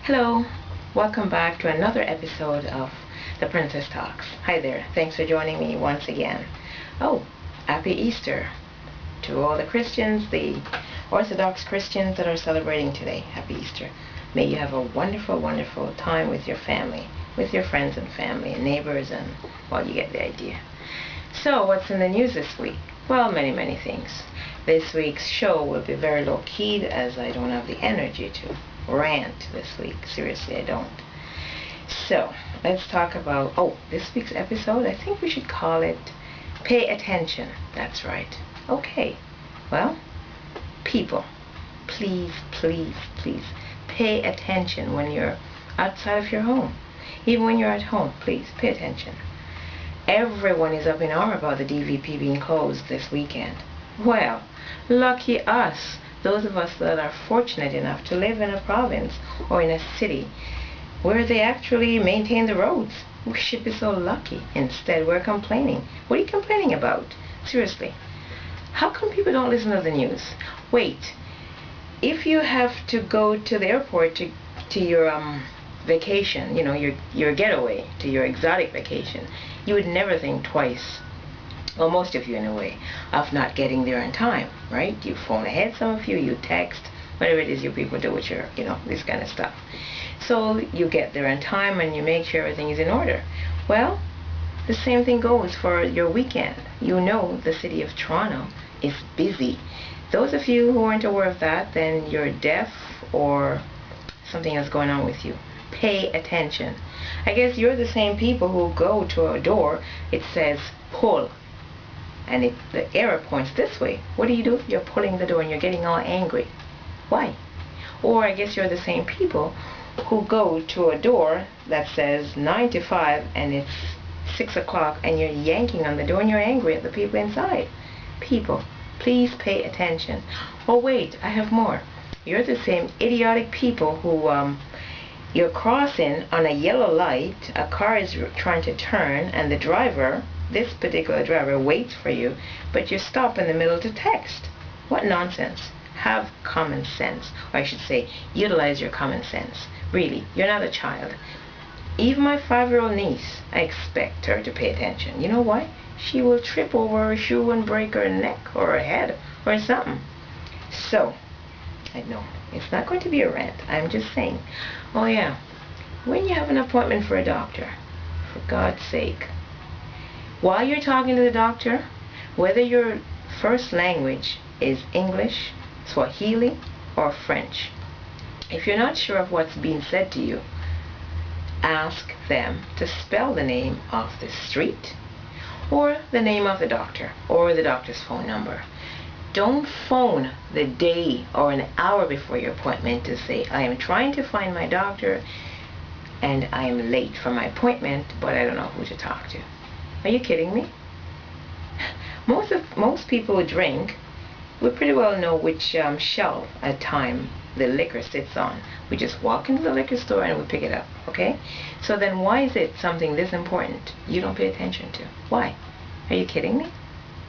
Hello, welcome back to another episode of the Princess Talks. Hi there, thanks for joining me once again. Oh, happy Easter to all the Christians, the Orthodox Christians that are celebrating today. Happy Easter. May you have a wonderful, wonderful time with your family, with your friends and family and neighbors, and, well, you get the idea. So, what's in the news this week? Well, many, many things. This week's show will be very low-keyed as I don't have the energy to rant this week. Seriously, I don't. So, let's talk about, this week's episode, I think we should call it Pay Attention. That's right. Okay. Well, people, please, please, please, pay attention when you're outside of your home. Even when you're at home, please, pay attention. Everyone is up in arms about the DVP being closed this weekend. Well, lucky us. Those of us that are fortunate enough to live in a province or in a city where they actually maintain the roads. We should be so lucky. Instead, we're complaining. What are you complaining about? Seriously. How come people don't listen to the news? Wait. If you have to go to the airport to your vacation, your getaway, to your exotic vacation, you would never think twice. Well, most of you in a way, of not getting there in time, right? You phone ahead, some of you, you text, whatever it is you people do with your, this kind of stuff. So you get there in time and you make sure everything is in order. Well, the same thing goes for your weekend. You know the city of Toronto is busy. Those of you who aren't aware of that, then you're deaf or something is going on with you. Pay attention. I guess you're the same people who go to a door, it says pull, and the arrow points this way. What do? You're pulling the door and you're getting all angry. Why? Or I guess you're the same people who go to a door that says 9 to 5 and it's 6 o'clock and you're yanking on the door and you're angry at the people inside. People, please pay attention. Oh wait, I have more. You're the same idiotic people who you're crossing on a yellow light, a car is trying to turn, and the driver, this particular driver, waits for you, but you stop in the middle to text. What nonsense. Have common sense. Or I should say, utilize your common sense. Really, you're not a child. Even my 5-year-old niece, I expect her to pay attention. You know why? She will trip over her shoe and break her neck or her head or something. So, I know, it's not going to be a rant. I'm just saying. Oh yeah, when you have an appointment for a doctor, for God's sake, while you're talking to the doctor, whether your first language is English, Swahili, or French, if you're not sure of what's being said to you, ask them to spell the name of the street, or the name of the doctor, or the doctor's phone number. Don't phone the day or an hour before your appointment to say, I am trying to find my doctor and I am late for my appointment, but I don't know who to talk to. Are you kidding me? Most people who drink, we pretty well know which shelf at time the liquor sits on. We just walk into the liquor store and we pick it up, okay? So then why is it something this important you don't pay attention to? Why? Are you kidding me?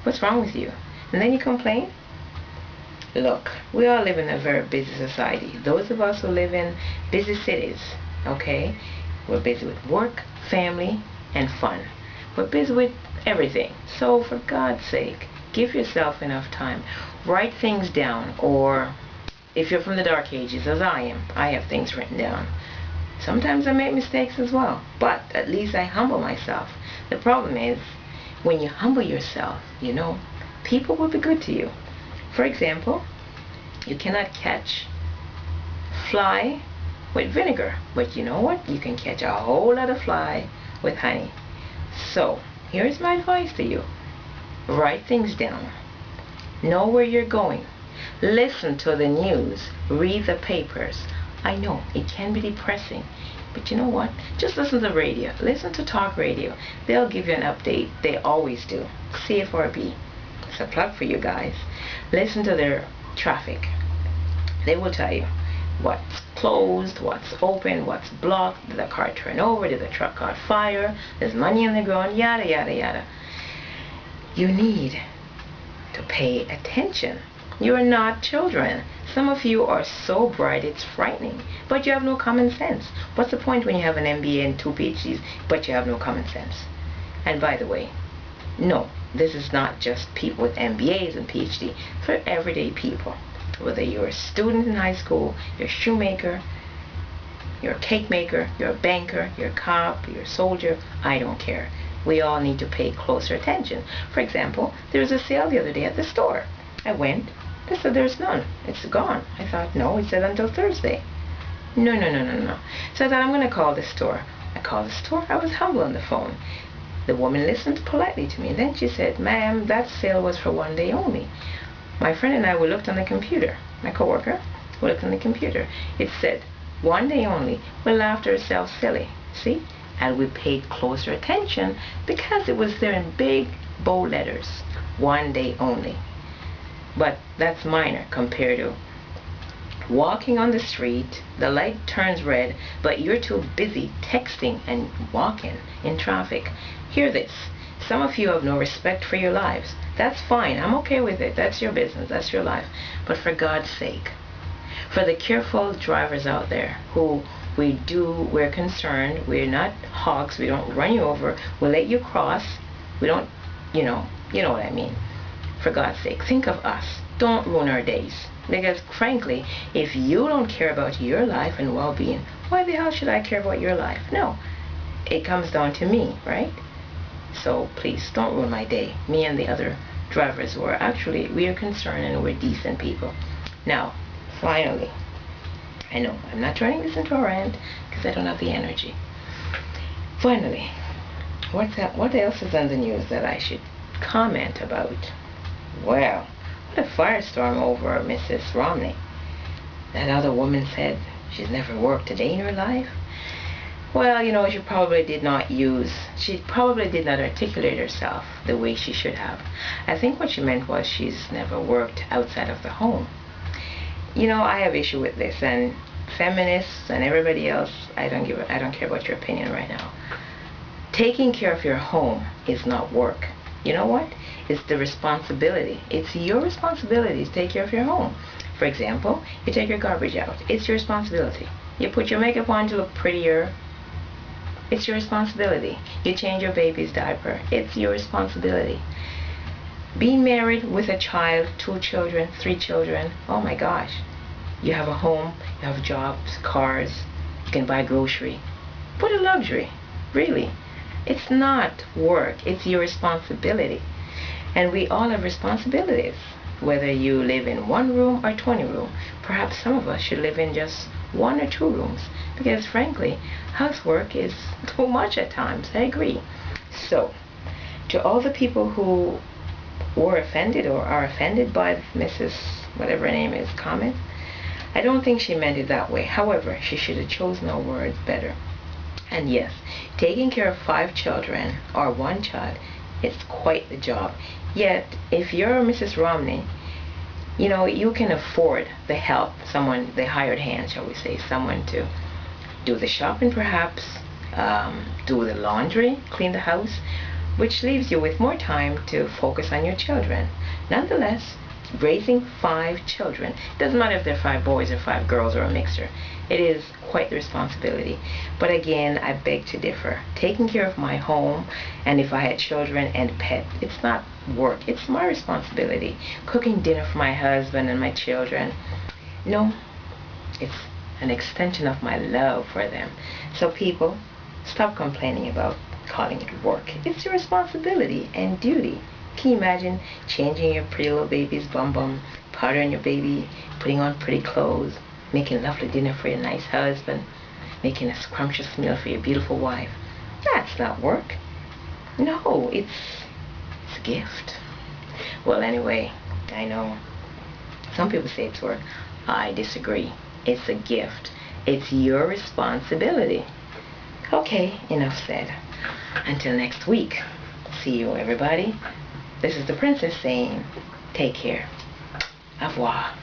What's wrong with you? And then you complain? Look, we all live in a very busy society. Those of us who live in busy cities, okay? We're busy with work, family, and fun. We're busy with everything. So for God's sake, give yourself enough time. Write things down, or if you're from the dark ages, as I am, I have things written down. Sometimes I make mistakes as well, but at least I humble myself. The problem is, when you humble yourself, people will be good to you. For example, you cannot catch fly with vinegar, but you know what? You can catch a whole lot of fly with honey. So, here's my advice to you. Write things down. Know where you're going. Listen to the news. Read the papers. I know, it can be depressing, but you know what? Just listen to the radio. Listen to talk radio. They'll give you an update. They always do. CFRB. It's a plug for you guys. Listen to their traffic. They will tell you what's closed, what's open, what's blocked. Did the car turn over? Did the truck caught fire? There's money on the ground, yada, yada, yada. You need to pay attention. You're not children. Some of you are so bright it's frightening, but you have no common sense. What's the point when you have an MBA and 2 PhDs, but you have no common sense? And by the way, no, this is not just people with MBAs and PhD. For everyday people, whether you're a student in high school, you're a shoemaker, you're a cake maker, you're a banker, you're a cop, you're a soldier, I don't care. We all need to pay closer attention. For example, there was a sale the other day at the store. I went. They said there's none. It's gone. I thought, no, it said until Thursday. No. So I thought, I'm going to call the store. I called the store. I was humble on the phone. The woman listened politely to me. Then she said, ma'am, that sale was for 1 day only. My friend and I, we looked on the computer. My coworker, we looked on the computer. It said, 1 day only. We laughed ourselves silly. See? And we paid closer attention because it was there in big, bold letters. 1 day only. But that's minor compared to walking on the street, the light turns red, but you're too busy texting and walking in traffic. Hear this. Some of you have no respect for your lives. That's fine. I'm okay with it. That's your business. That's your life. But for God's sake, for the careful drivers out there who we're concerned, we're not hogs, we don't run you over, we'll let you cross, we don't, you know what I mean. For God's sake, think of us. Don't ruin our days. Because frankly, if you don't care about your life and well-being, why the hell should I care about your life? No. It comes down to me, right? So please, don't ruin my day. Me and the other drivers who are actually, we are concerned and we're decent people. Now, finally, I know I'm not turning this into a rant because I don't have the energy. Finally, what else is on the news that I should comment about? Well, what a firestorm over Mrs. Romney. That other woman said she's never worked a day in her life. Well, she probably did not articulate herself the way she should have. I think what she meant was she's never worked outside of the home. I have issue with this, and feminists and everybody else, I don't care about your opinion right now. Taking care of your home is not work. You know what? It's the responsibility. It's your responsibility to take care of your home. For example, you take your garbage out. It's your responsibility. You put your makeup on to look prettier. It's your responsibility. You change your baby's diaper. It's your responsibility. Being married with a child, 2 children, 3 children, oh my gosh. You have a home, you have jobs, cars, you can buy grocery. What a luxury, really. It's not work, it's your responsibility. And we all have responsibilities, whether you live in 1 room or 20 rooms. Perhaps some of us should live in just 1 or 2 rooms, because frankly, housework is too much at times. I agree. So, to all the people who were offended or are offended by Mrs. whatever her name is comment, I don't think she meant it that way. However, she should have chosen her words better. And yes, taking care of 5 children or 1 child, it's quite the job. Yet, if you're Mrs. Romney, you can afford the help, the hired hand, shall we say, someone to do the shopping perhaps, do the laundry, clean the house, which leaves you with more time to focus on your children. Nonetheless, raising 5 children, doesn't matter if they're 5 boys or 5 girls or a mixture, it is quite the responsibility. But again, I beg to differ. Taking care of my home, and if I had children and pets, it's not work, it's my responsibility. Cooking dinner for my husband and my children, it's an extension of my love for them. So people, stop complaining about calling it work. It's your responsibility and duty. Can you imagine changing your pretty little baby's bum, powdering your baby, putting on pretty clothes, making lovely dinner for your nice husband, making a scrumptious meal for your beautiful wife? That's not work. No, it's a gift. Well, anyway, I know some people say it's work. I disagree. It's a gift. It's your responsibility. Okay, enough said. Until next week. See you, everybody. This is the princess saying, take care. Au revoir.